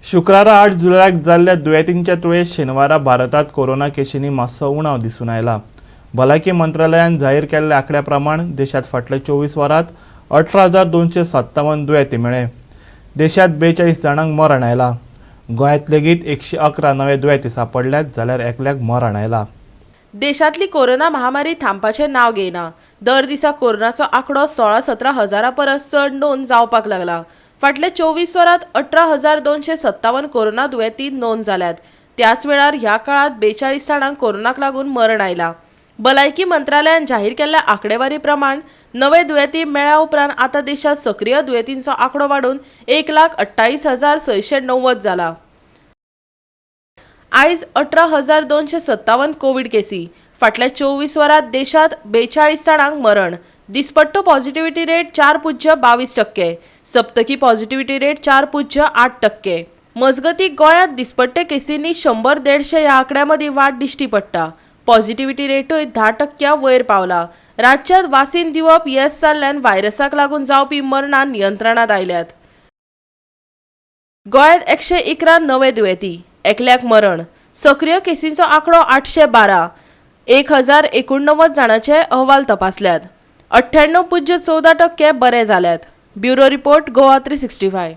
शुक्रारा 8 जुलैक जाल्ल्या दुयेंतींच्या तुळेत शेनवारा भारतात कोरोना केशींनी मातसो उणाव दिसून आयला। भलायकी मंत्रालयान जाहीर केल्ल्या आंकड्या प्रमाण देशात फाटल्या 24 वरांत 18,257 दुयेंती मेळ्ळे। देशात 42 जाणांक मरण आयला। गोंयांत लेगीत 111 नवे दुयेंती सापडल्यात जाल्यार एकल्याक मरण आयला। देशातली कोरोना महामारी थांबपाचे नाव घेयना। दर दिसा कोरोनाचो आंकडो 16-17 हजारा परस चड नोंद जावपाक लागला। फाटले 24 वरांत 18,257 कोरोना दुयेंती नोंद जाल्यात। त्याच वेळार ह्या काळात 42 जाणांक कोरोनाक लागून मरण आयला। भलायकी मंत्रालयान जाहीर केल्ल्या आंकडेवारी प्रमाण नवे दुयेंती मेळ्ळ्या उपरांत आता देशात सक्रिय दुयेंतींचो आंकडो वाडून 1,28,690 जाला। आयज 18,257 कोविड केसी। फाटल्या 24 वरांत देशात 42 जाणांक मरण। दिसपट्टो पॉझिटिव्हिटी रेट 4.22%, सप्तकी पॉझिटिव्हिटी रेट 4.8%। मजगतीं गोंयांत दिसपट्टे केसींनी 100-150 ह्या आंकड्यामदीं वाड दिश्टी पडटा। पॉझिटिव्हिटी रेटूय 10% वयर पावला। राज्यांत वासीन दिवप येस जाल्ल्यान व्हायरसाक लागून जावपी मरणां नियंत्रणांत आयल्यात। गोंयांत 111 नवे दुयेंती, एकल्याक मरण। सक्रिय केसींचो आंकडो 812। 1,089 जाणांचे अहवाल तपासल्यात। 98.14% बरे जाल्यात। Bureau report, Goa 365।